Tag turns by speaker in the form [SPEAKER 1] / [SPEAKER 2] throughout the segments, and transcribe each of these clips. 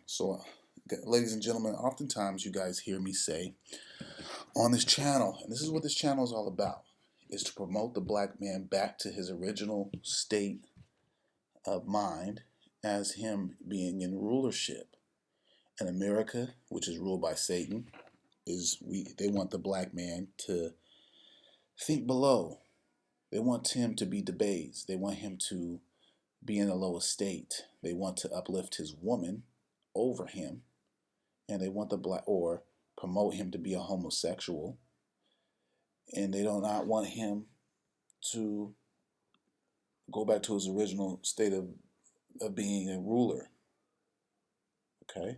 [SPEAKER 1] So, ladies and gentlemen, oftentimes you guys hear me say on this channel, and this is what this channel is all about, is to promote the black man back to his original state of mind as him being in rulership. In America, which is ruled by Satan, they want the black man to think below. They want him to be debased. They want him to be in a low estate. They want to uplift his woman over him, and they want the black or promote him to be a homosexual, and they do not want him to go back to his original state of being a ruler. Okay?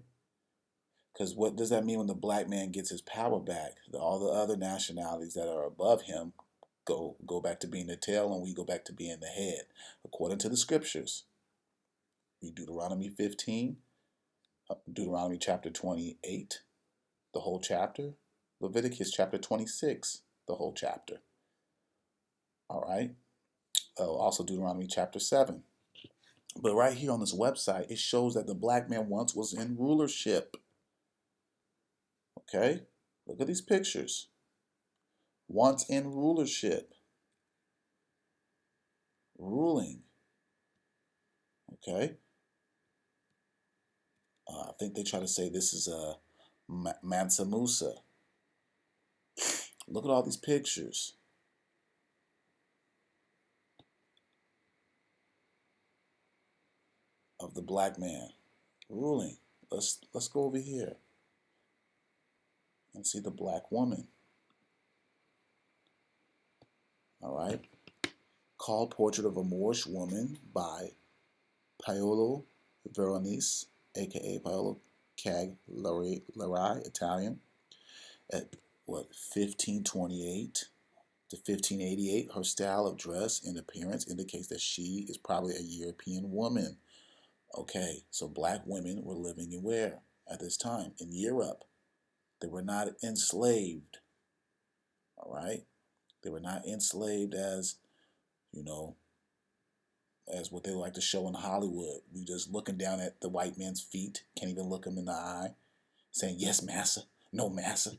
[SPEAKER 1] Because what does that mean when the black man gets his power back? All the other nationalities that are above him go back to being the tail, and we go back to being the head, according to the scriptures. Read Deuteronomy 15, Deuteronomy chapter 28, the whole chapter, Leviticus chapter 26, the whole chapter. All right. Also Deuteronomy chapter 7. But right here on this website, it shows that the black man once was in rulership. Okay? Look at these pictures. Once in rulership. Ruling. Okay? I think they try to say this is a Mansa Musa. Look at all these pictures. Of the black man ruling. Let's go over here and see the black woman. All right. Called Portrait of a Moorish Woman by Paolo Veronese, aka Paolo Cagliari, Italian, at 1528 to 1588. Her style of dress and appearance indicates that she is probably a European woman. Okay, so black women were living in where at this time? In Europe. They were not enslaved. All right? They were not enslaved as, as what they like to show in Hollywood. We just looking down at the white man's feet, can't even look him in the eye, saying, yes, massa, no, massa.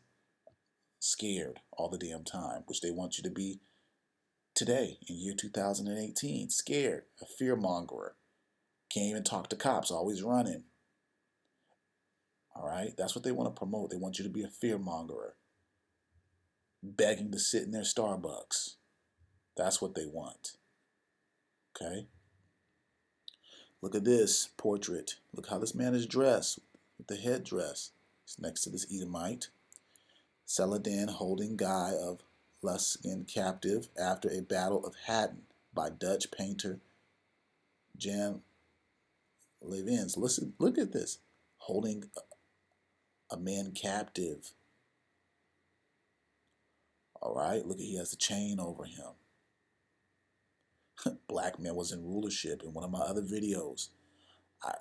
[SPEAKER 1] Scared all the damn time, which they want you to be today in year 2018. Scared, a fear mongerer. Can't even talk to cops, always running. All right? That's what they want to promote. They want you to be a fear mongerer, begging to sit in their Starbucks. That's what they want. Okay? Look at this portrait. Look how this man is dressed with the headdress. He's next to this Edomite. Saladin holding Guy of Lusignan captive after a battle of Hattin by Dutch painter Jan Levens. Listen, look at this. Holding a man captive. All right, look at he has a chain over him. Black man was in rulership. In one of my other videos,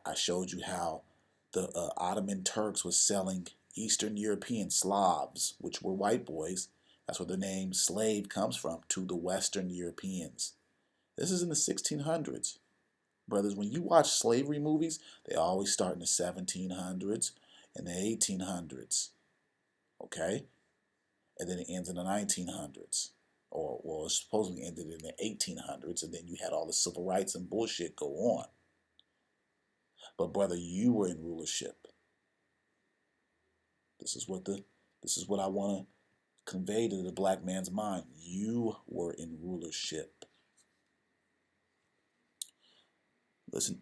[SPEAKER 1] I showed you how the Ottoman Turks was selling Eastern European Slavs, which were white boys. That's where the name slave comes from, to the Western Europeans. This is in the 1600s. Brothers, when you watch slavery movies, they always start in the 1700s and the 1800s. Okay? And then it ends in the 1900s. Or, well, it supposedly ended in the 1800s, and then you had all the civil rights and bullshit go on. But brother, you were in rulership. This is what I want to convey to the black man's mind. You were in rulership. Listen.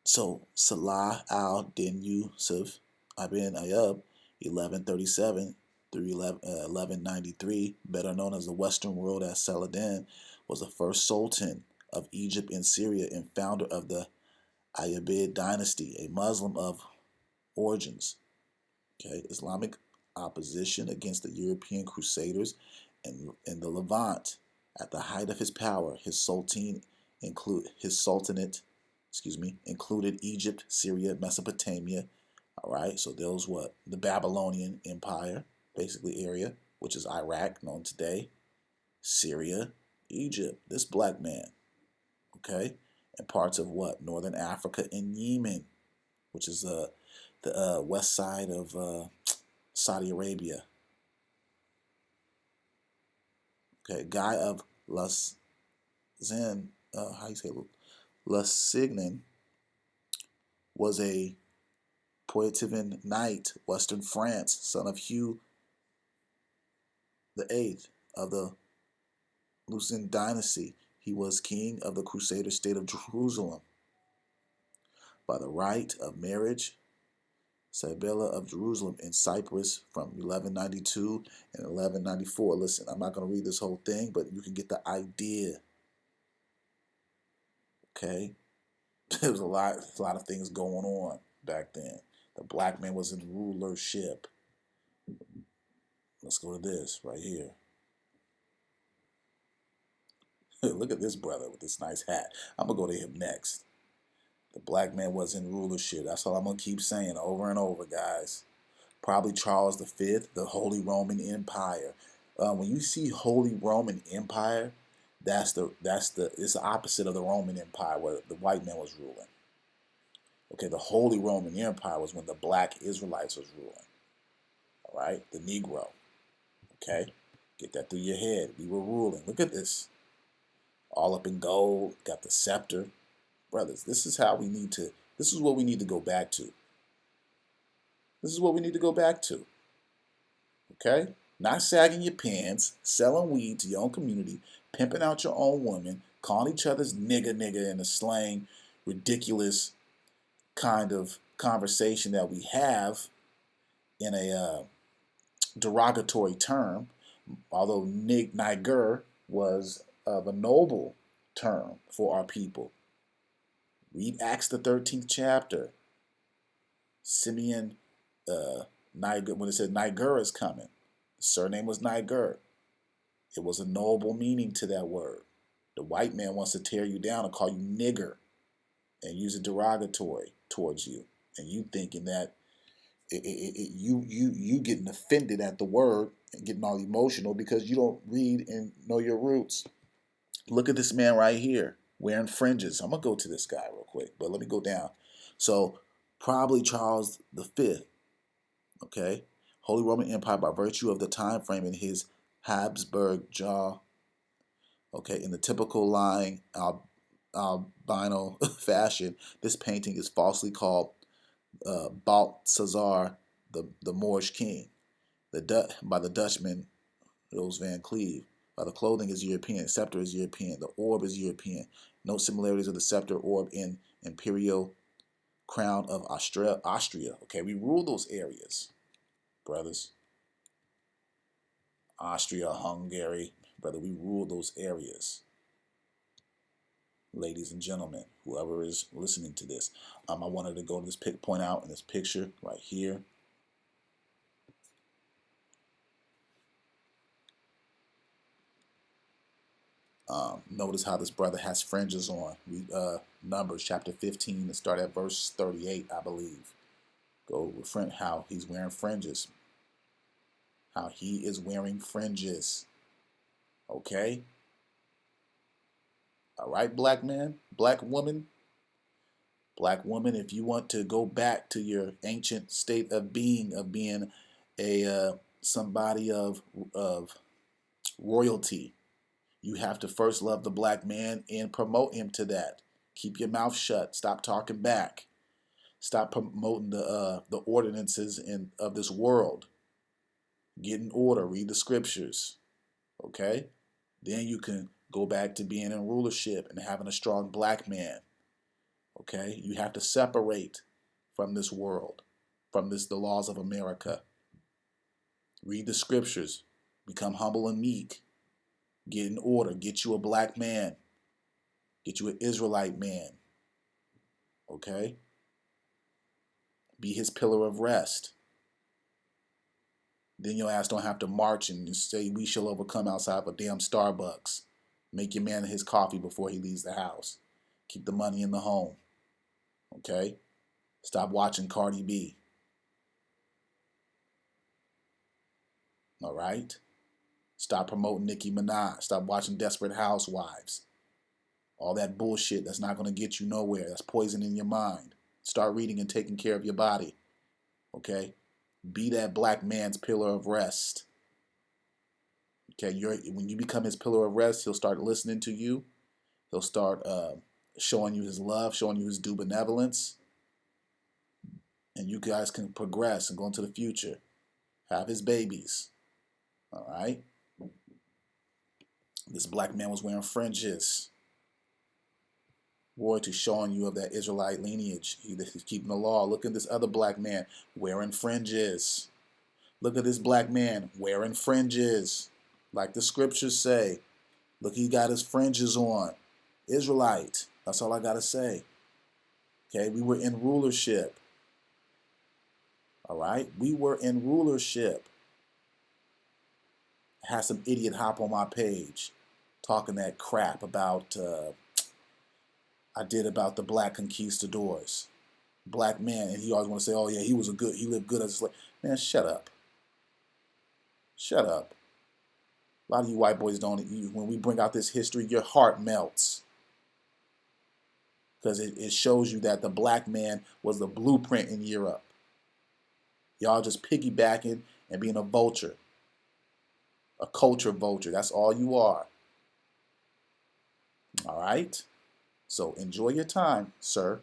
[SPEAKER 1] So Salah al-Din Yusuf ibn Ayyub, 1137 through 1193, better known as the Western world as Saladin, was the first sultan of Egypt and Syria and founder of the Ayyubid dynasty, a Muslim of origins. Okay, Islamic opposition against the European Crusaders in the Levant. At the height of his power, his sultanate included Egypt, Syria, Mesopotamia. All right, so those what the Babylonian Empire, basically area, which is Iraq, known today, Syria, Egypt. This black man, okay, and parts of what Northern Africa and Yemen. which is the west side of Saudi Arabia. Okay, Guy of how you say Lusignan was a Poitevin knight, Western France, son of Hugh the Eighth of the Lusignan dynasty. He was king of the Crusader state of Jerusalem. By the right of marriage, Sibylla of Jerusalem in Cyprus from 1192 and 1194. Listen, I'm not going to read this whole thing, but you can get the idea. Okay? There was a lot of things going on back then. The black man was in rulership. Let's go to this right here. Look at this brother with this nice hat. I'm going to go to him next. The black man was in rulership. That's all I'm going to keep saying over and over, guys. Probably Charles V, the Holy Roman Empire. When you see Holy Roman Empire, it's the opposite of the Roman Empire where the white man was ruling. Okay, the Holy Roman Empire was when the black Israelites was ruling. All right, the Negro. Okay, get that through your head. We were ruling. Look at this. All up in gold. Got the scepter. Brothers, this is what we need to go back to. This is what we need to go back to. Okay? Not sagging your pants, selling weed to your own community, pimping out your own woman, calling each other's nigga in a slang, ridiculous kind of conversation that we have in a derogatory term, although Niger was of a noble term for our people. Read Acts the 13th chapter. Simeon Niger, when it said Niger is coming, the surname was Niger. It was a noble meaning to that word. The white man wants to tear you down and call you nigger and use it derogatory towards you. And you thinking that you getting offended at the word and getting all emotional because you don't read and know your roots. Look at this man right here wearing fringes. I'm going to go to this guy real quick, but let me go down. So probably Charles V, okay? Holy Roman Empire by virtue of the time frame in his Habsburg jaw, okay, in the typical lying albino fashion, this painting is falsely called Balthazar, the Moorish king, by the Dutchman Jos van Cleve. The clothing is European, scepter is European, the orb is European. No similarities of the scepter, orb, in imperial crown of Austria. Okay, we rule those areas, brothers. Austria, Hungary, brother, we rule those areas. Ladies and gentlemen, whoever is listening to this, I wanted to go to this point out in this picture right here. Notice how this brother has fringes on. Read Numbers chapter 15 and start at verse 38, I believe. Go with how he's wearing fringes. How he is wearing fringes. Okay? All right, black man, black woman. Black woman, if you want to go back to your ancient state of being a somebody of royalty, you have to first love the black man and promote him to that. Keep your mouth shut. Stop talking back. Stop promoting the ordinances of this world. Get in order. Read the scriptures. Okay? Then you can go back to being in rulership and having a strong black man. Okay? You have to separate from this world, from the laws of America. Read the scriptures. Become humble and meek. Get in order. Get you a black man. Get you an Israelite man. Okay? Be his pillar of rest. Then your ass don't have to march and say we shall overcome outside of a damn Starbucks. Make your man his coffee before he leaves the house. Keep the money in the home. Okay? Stop watching Cardi B. All right? Stop promoting Nicki Minaj. Stop watching Desperate Housewives. All that bullshit that's not going to get you nowhere. That's poison in your mind. Start reading and taking care of your body. Okay? Be that black man's pillar of rest. Okay, when you become his pillar of rest, he'll start listening to you. He'll start showing you his love, showing you his due benevolence, and you guys can progress and go into the future. Have his babies. All right. This black man was wearing fringes. Royalty showing you of that Israelite lineage. He's keeping the law. Look at this other black man wearing fringes. Look at this black man wearing fringes. Like the scriptures say. Look, he got his fringes on. Israelite. That's all I got to say. Okay, we were in rulership. All right, we were in rulership. Had some idiot hop on my page talking that crap about I did about the black conquistadors, black man, and he always want to say, "Oh yeah, he lived good as a slave." Man, shut up, shut up. A lot of you white boys don't. When we bring out this history, your heart melts because it shows you that the black man was the blueprint in Europe. Y'all just piggybacking and being a vulture, a culture vulture. That's all you are. All right. So enjoy your time, sir.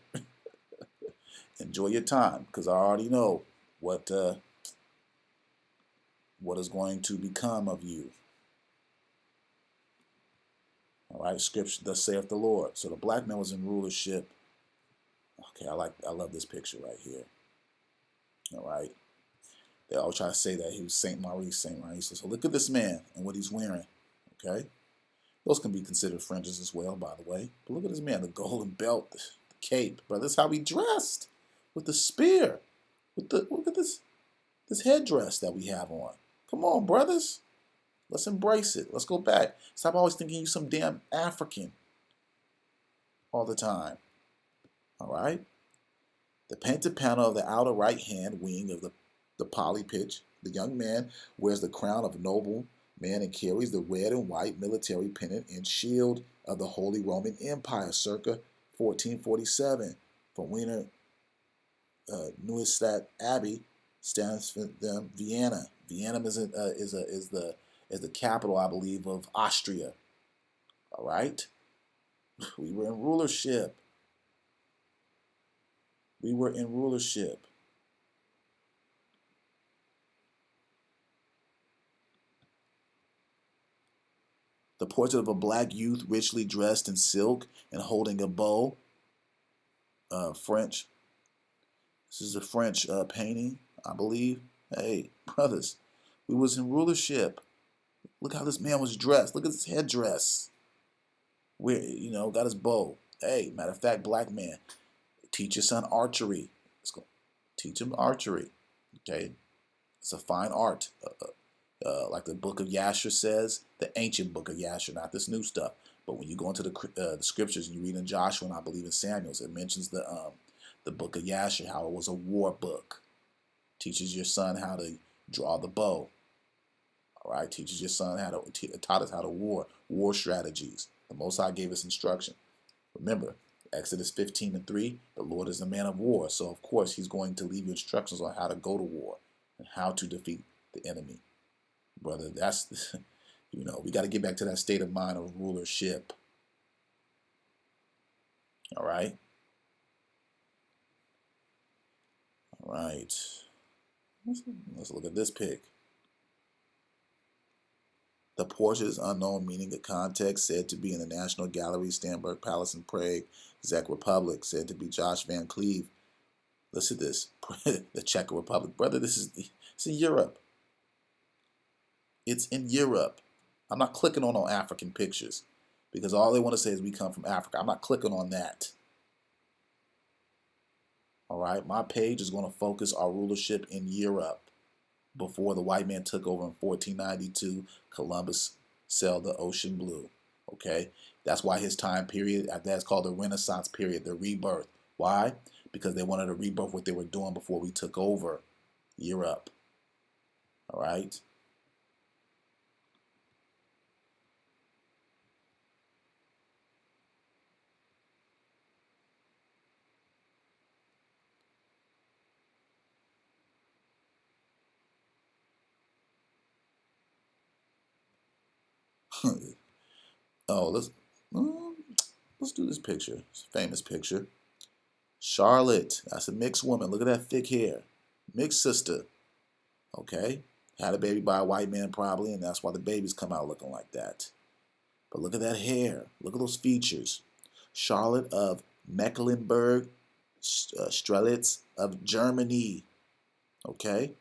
[SPEAKER 1] Enjoy your time, because I already know what is going to become of you. All right, scripture, thus saith the Lord. So the black man was in rulership. Okay, I love this picture right here. All right, they all try to say that he was Saint Maurice. So look at this man and what he's wearing. Okay, those can be considered fringes as well, by the way. But look at this man, the golden belt, the cape, brother. That's how he dressed, with the spear, look at this headdress that we have on. Come on, brothers. Let's embrace it. Let's go back. Stop always thinking you're some damn African all the time. All right? The painted panel of the outer right hand wing of the poly pitch. The young man wears the crown of a noble man and carries the red and white military pennant and shield of the Holy Roman Empire circa 1447 from Wiener Neustadt Abbey, stands for Vienna. Vienna is the capital, I believe, of Austria. All right, we were in rulership. We were in rulership. The portrait of a black youth richly dressed in silk and holding a bow. French. This is a French painting, I believe. Hey, brothers, we was in rulership. Look how this man was dressed. Look at his headdress. Where got his bow. Hey, matter of fact, black man, teach your son archery. Let's go. Teach him archery. Okay, it's a fine art. Like the book of Yasher says, the ancient book of Yasher, not this new stuff. But when you go into the scriptures and you read in Joshua and I believe in Samuel's, it mentions the book of Yasher, how it was a war book. Teaches your son how to draw the bow. All right, teaches your son taught us how to war strategies. The Most High gave us instruction. Remember, Exodus 15:3, the Lord is a man of war. So, of course, he's going to leave you instructions on how to go to war and how to defeat the enemy. Brother, that's, we got to get back to that state of mind of rulership. All right? All right. Let's look at this pic. The portrait is unknown, meaning the context, said to be in the National Gallery, Stamberg Palace in Prague, Czech Republic, said to be Josh Van Cleve. Listen to this. The Czech Republic. Brother, it's in Europe. It's in Europe. I'm not clicking on African pictures because all they want to say is we come from Africa. I'm not clicking on that. All right, my page is going to focus our rulership in Europe before the white man took over in 1492. Columbus sailed the ocean blue. Okay, that's why his time period, that's called the Renaissance period, the rebirth. Why? Because they wanted to rebirth what they were doing before we took over Europe. All right. Oh, um, let's do this picture. It's a famous picture. Charlotte. That's a mixed woman. Look at that thick hair. Mixed sister. Okay. Had a baby by a white man probably, and that's why the babies come out looking like that. But look at that hair. Look at those features. Charlotte of Mecklenburg, Strelitz of Germany. Okay.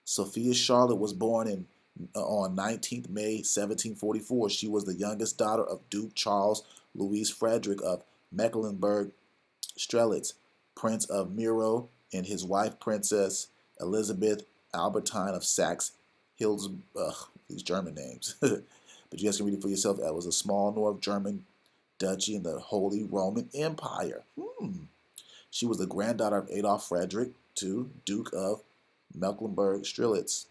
[SPEAKER 1] Sophia Charlotte was born on 19th May 1744. She was the youngest daughter of Duke Charles Louis Frederick of Mecklenburg Strelitz, Prince of Miro, and his wife Princess Elizabeth Albertine of Saxe Hills. These German names. But you guys can read it for yourself. That was a small North German duchy in the Holy Roman Empire. She was the granddaughter of Adolf Frederick II, Duke of Mecklenburg Strelitz,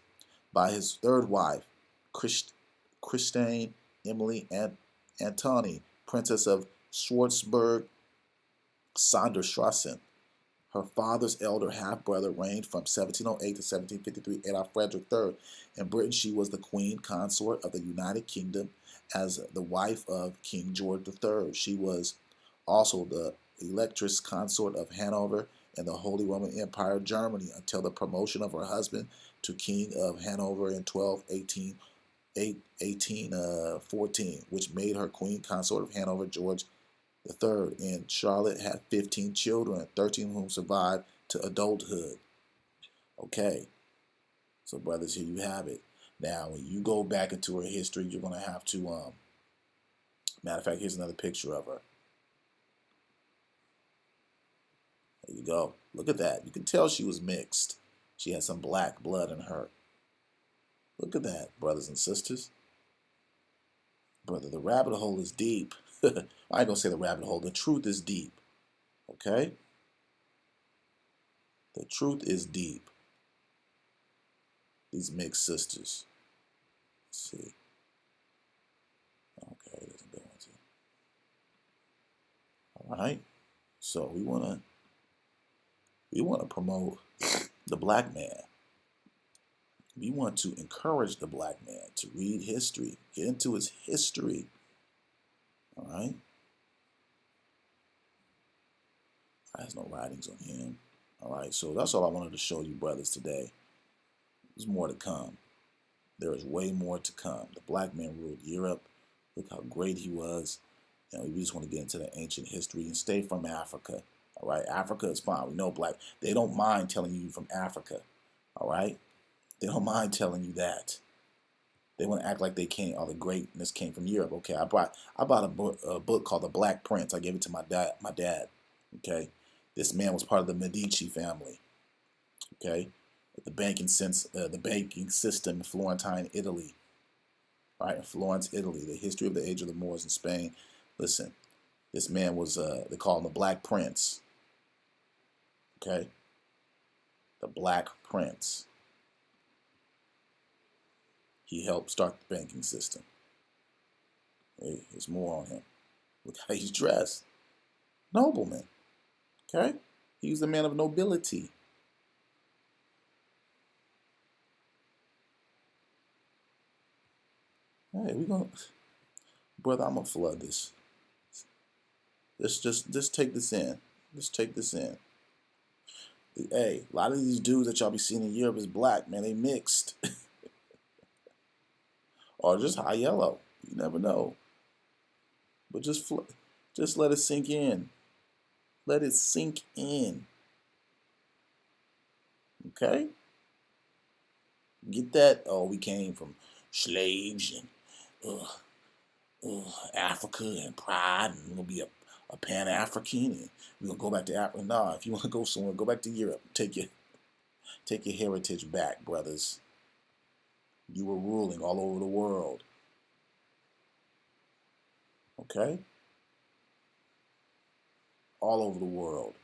[SPEAKER 1] by his third wife, Christine Emily Antoni, Princess of Schwarzburg Sonderstrassen. Her father's elder half-brother reigned from 1708 to 1753, Adolf Frederick III. In Britain, she was the queen consort of the United Kingdom as the wife of King George III. She was also the electress consort of Hanover and the Holy Roman Empire, Germany, until the promotion of her husband to King of Hanover in 1814, which made her queen consort of Hanover, George the third, and Charlotte had 15 children, 13 of whom survived to adulthood. Okay, so brothers, here you have it. Now, when you go back into her history, you're going to have to, matter of fact, here's another picture of her. There you go. Look at that. You can tell she was mixed. She had some black blood in her. Look at that, brothers and sisters. Brother, the rabbit hole is deep. I ain't going to say the rabbit hole. The truth is deep. Okay? The truth is deep. These mixed sisters. Let's see. Okay, it doesn't go into. All right. So we wanna promote the black man. We want to encourage the black man to read history, get into his history. All right. There's no writings on him. All right. So that's all I wanted to show you, brothers, today. There's more to come. There is way more to come. The black man ruled Europe. Look how great he was. And we just want to get into the ancient history and stay from Africa. All right, Africa is fine. We know black. They don't mind telling you from Africa. All right, they don't mind telling you that. They want to act like they can't. All the greatness came from Europe. Okay, I bought a book called The Black Prince. I gave it to my dad. Okay, this man was part of the Medici family. Okay, the banking system in Florentine, Italy. Right, in Florence, Italy. The history of the age of the Moors in Spain. Listen, this man was they call him the Black Prince. Okay, the Black Prince. He helped start the banking system. Hey, there's more on him. Look how he's dressed. Nobleman. Okay, he's a man of nobility. Hey, we gonna, brother. I'm gonna flood this. Just take this in. Just take this in. Hey, a lot of these dudes that y'all be seeing in Europe is black, man. They mixed. Or just high yellow. You never know. But just let it sink in. Let it sink in. Okay? Get that? Oh, we came from slaves and Africa and pride, and we're gonna be a Pan African, and we're gonna go back to Africa. Nah, if you want to go somewhere, go back to Europe. Take your heritage back, brothers. You were ruling all over the world. Okay? All over the world.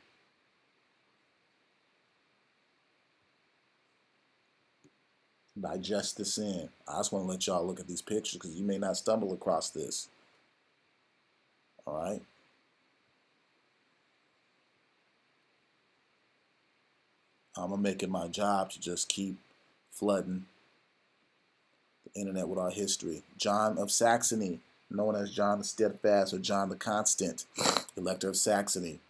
[SPEAKER 1] Digest this in. I just want to let y'all look at these pictures because you may not stumble across this. All right? I'm going to make it my job to just keep flooding the internet with our history. John of Saxony, known as John the Steadfast or John the Constant, Elector of Saxony,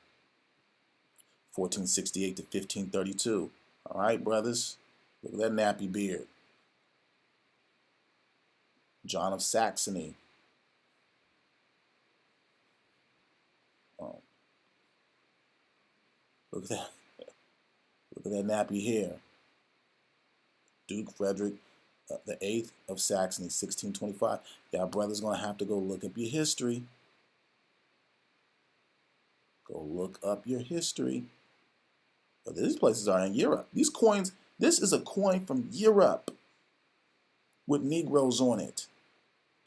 [SPEAKER 1] 1468 to 1532. All right, brothers, look at that nappy beard. John of Saxony. Oh, look at that. Look at that nappy hair. Duke Frederick the Eighth of Saxony, 1625. Y'all brothers gonna have to go look up your history. Go look up your history. But these places are in Europe. These coins, this is a coin from Europe with Negroes on it.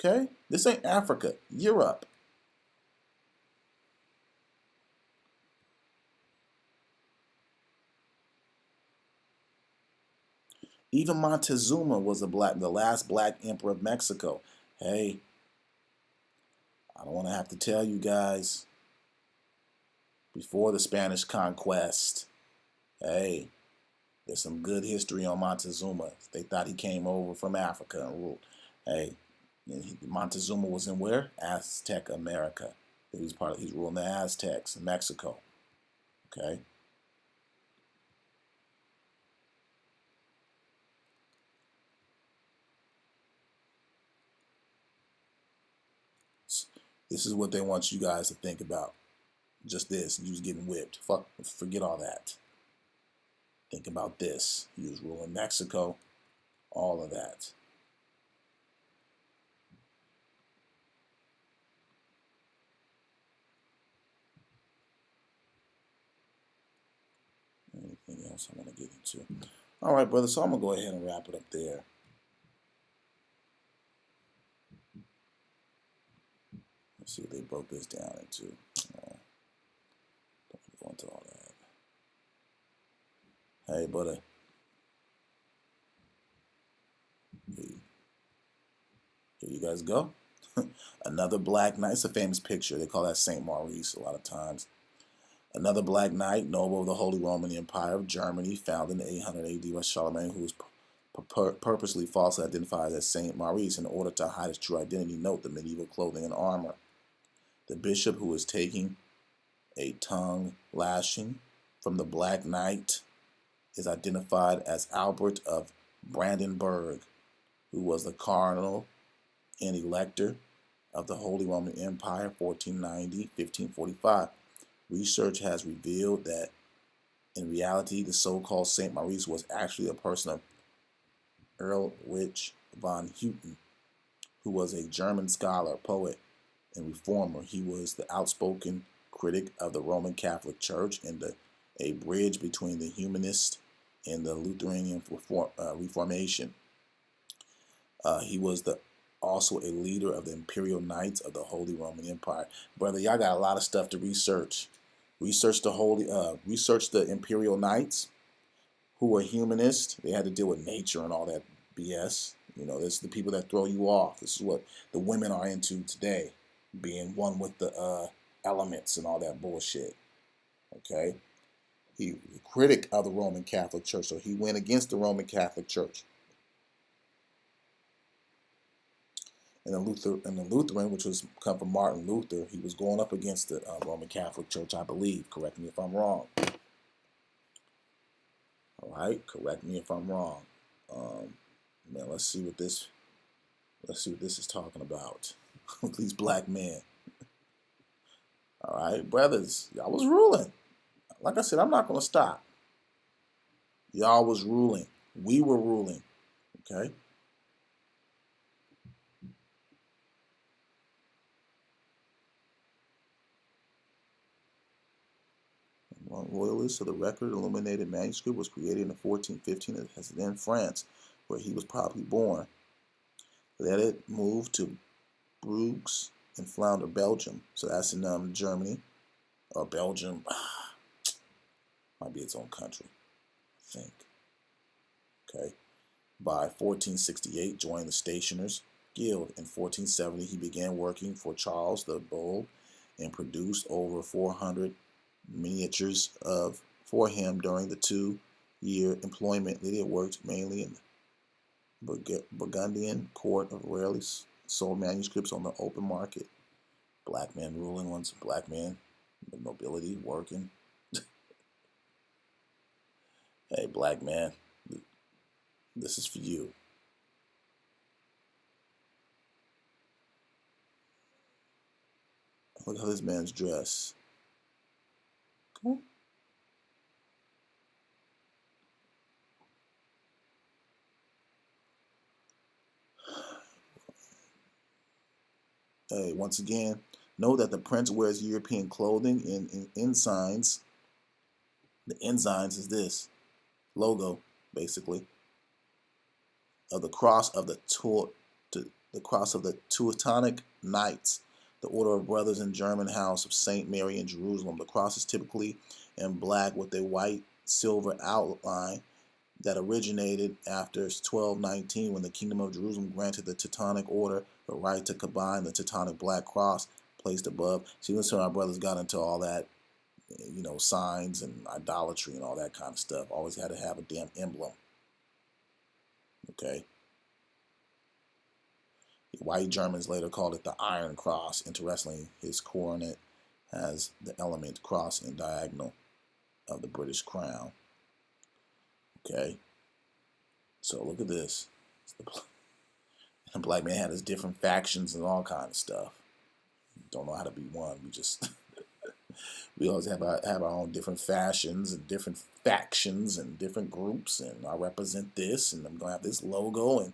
[SPEAKER 1] Okay? This ain't Africa, Europe. Even Montezuma was the last black emperor of Mexico. Hey, I don't want to have to tell you guys, before the Spanish conquest, hey, there's some good history on Montezuma. They thought he came over from Africa and ruled. Hey, Montezuma was in where? Aztec America. He's ruling the Aztecs in Mexico. Okay. This is what they want you guys to think about. Just this. You was getting whipped. Forget all that. Think about this. He was ruling Mexico. All of that. Anything else I want to get into? All right, brother. So I'm going to go ahead and wrap it up there. Let's see what they broke this down into. Don't go into all that. Hey, buddy. Here you guys go. Another black knight. It's a famous picture. They call that Saint Maurice a lot of times. Another black knight, noble of the Holy Roman Empire of Germany, founded in 800 AD by Charlemagne, who was purposely falsely identified as Saint Maurice in order to hide his true identity. Note the medieval clothing and armor. The bishop, who was taking a tongue lashing from the Black Knight, is identified as Albert of Brandenburg, who was the cardinal and elector of the Holy Roman Empire, 1490-1545. Research has revealed that in reality, the so-called Saint Maurice was actually a person of Erlich von Hutten, who was a German scholar, poet, and reformer. He was the outspoken critic of the Roman Catholic Church and a bridge between the humanist and the Lutheran Reformation. He was also a leader of the Imperial Knights of the Holy Roman Empire. Brother, y'all got a lot of stuff to research. Research the Imperial Knights, who were humanists. They had to deal with nature and all that BS. You know, this is the people that throw you off. This is what the women are into today, being one with the elements and all that bullshit. Okay? He was a critic of the Roman Catholic Church, so he went against the Roman Catholic Church. And the Lutheran, which was come from Martin Luther, he was going up against the Roman Catholic Church, I believe. Correct me if I'm wrong. All right, correct me if I'm wrong. Man, let's see what this is talking about. With these black men. All right, brothers, y'all was ruling. Like I said, I'm not gonna stop. Y'all was ruling. We were ruling. Okay. One royalist of the record illuminated manuscript was created in 1415 as then France, where he was probably born. Let it move to Bruges and Flounder, Belgium. So that's in Germany or Belgium. Might be its own country, I think. Okay. By 1468, joined the Stationers Guild. In 1470, he began working for Charles the Bold and produced over 400 miniatures for him during the 2-year employment. Lydia worked mainly Burgundian court of rarely sold manuscripts on the open market. Black men ruling ones, black men, the nobility working. Hey, black man, this is for you. Look how this man's dressed. Cool. Hey, once again, know that the prince wears European clothing in ensigns. The ensigns is this logo, basically, of the cross of the cross of the Teutonic Knights, the order of brothers in German house of Saint Mary in Jerusalem. The cross is typically in black with a white silver outline that originated after 1219 when the Kingdom of Jerusalem granted the Teutonic Order the right to combine the Teutonic Black Cross placed above. See, listen, our brothers got into all that, signs and idolatry and all that kind of stuff. Always had to have a damn emblem. Okay. The white Germans later called it the Iron Cross. Interestingly, his coronet has the element cross in diagonal of the British crown. Okay. So look at this. The black man had his different factions and all kind of stuff. Don't know how to be one. We always have our own different fashions and different factions and different groups, and I represent this, and I'm gonna have this logo and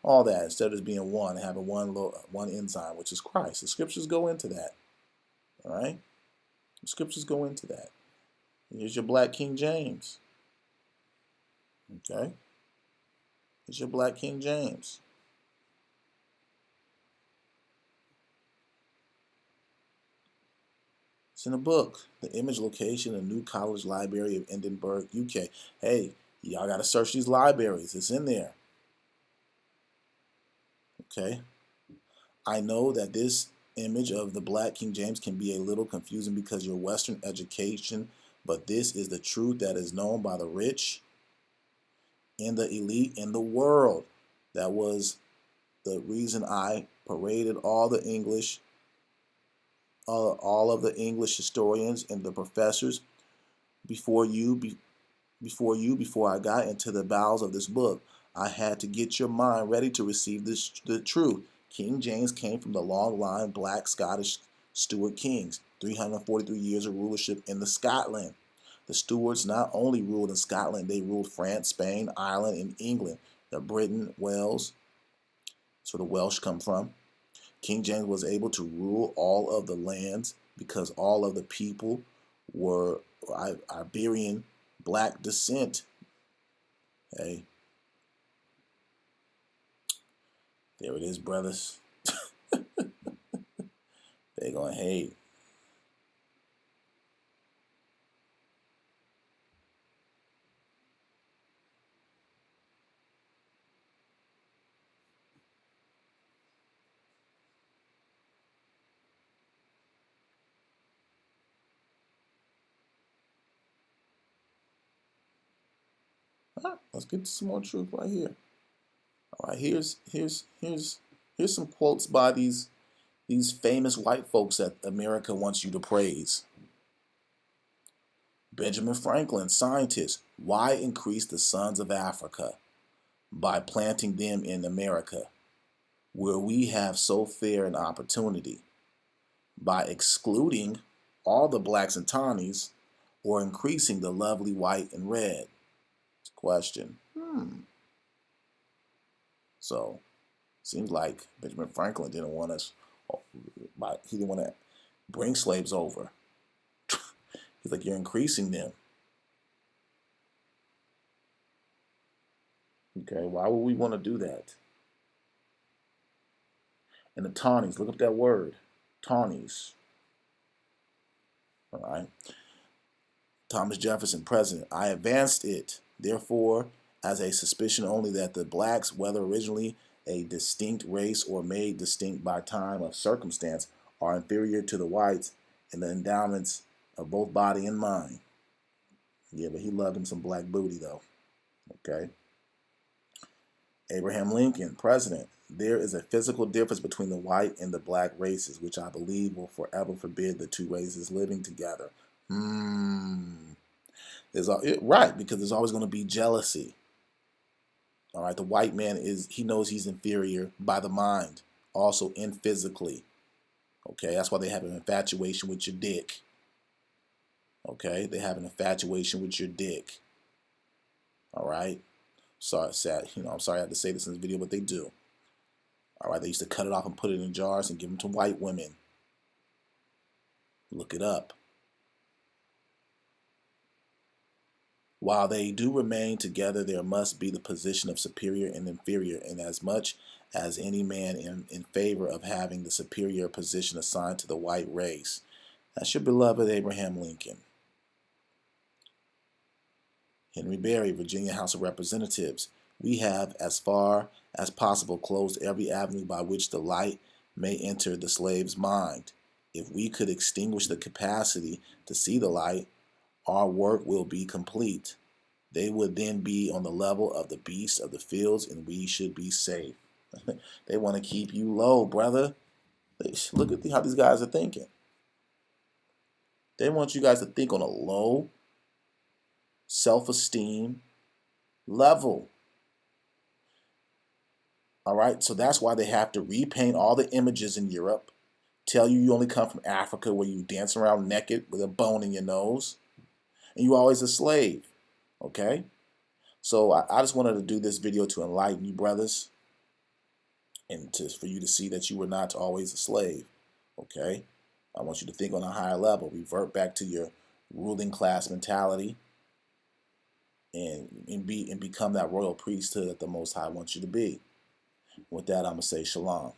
[SPEAKER 1] all that. Instead of just being one, having one ensign, which is Christ. The scriptures go into that. All right, the scriptures go into that. Here's your black King James. Okay, here's your black King James. It's in a book. The image location, the New College Library of Edinburgh, UK. Hey, y'all got to search these libraries. It's in there. Okay. I know that this image of the black King James can be a little confusing because your Western education, but this is the truth that is known by the rich and the elite in the world. That was the reason I paraded all of the English historians and the professors before before I got into the bowels of this book. I had to get your mind ready to receive the truth. King James came from the long line black Scottish Stuart kings, 343 years of rulership in the Scotland. The Stuarts not only ruled in Scotland, they ruled France, Spain, Ireland, and England. The Britain, Wales, that's where the Welsh come from. King James was able to rule all of the lands because all of the people were Iberian black descent. Hey, there it is, brothers. They gonna hate. Let's get to some more truth right here. All right, here's some quotes by these famous white folks that America wants you to praise. Benjamin Franklin, scientist. Why increase the sons of Africa? By planting them in America, where we have so fair an opportunity. By excluding all the blacks and tawnies, or increasing the lovely white and red? Question. So, seems like Benjamin Franklin didn't want us. He didn't want to bring slaves over. He's like, you're increasing them. Okay, why would we want to do that? And the tawnies, look up that word, tawnies. All right. Thomas Jefferson, President. I advanced it, therefore, as a suspicion only that the blacks, whether originally a distinct race or made distinct by time of circumstance, are inferior to the whites in the endowments of both body and mind. Yeah, but he loved him some black booty, though. Okay. Abraham Lincoln, president. There is a physical difference between the white and the black races, which I believe will forever forbid the two races living together. Right, because there's always going to be jealousy. All right, the white man he knows he's inferior by the mind, also in physically. Okay, that's why they have an infatuation with your dick. Okay, they have an infatuation with your dick. All right, sorry, sad. I'm sorry I had to say this in this video, but they do. All right, they used to cut it off and put it in jars and give them to white women. Look it up. While they do remain together, there must be the position of superior and inferior, and as much as any man in favor of having the superior position assigned to the white race. That's your beloved Abraham Lincoln. Henry Berry, Virginia House of Representatives. We have, as far as possible, closed every avenue by which the light may enter the slave's mind. If we could extinguish the capacity to see the light, our work will be complete. They would then be on the level of the beasts of the fields, and we should be safe. They want to keep you low, brother. Look at how these guys are thinking. They want you guys to think on a low self-esteem level. All right, so that's why they have to repaint all the images in Europe, tell you only come from Africa where you dance around naked with a bone in your nose, and you always a slave. Okay? So I just wanted to do this video to enlighten you, brothers, and for you to see that you were not always a slave. Okay? I want you to think on a higher level. Revert back to your ruling class mentality and become that royal priesthood that the Most High wants you to be. With that, I'm going to say shalom.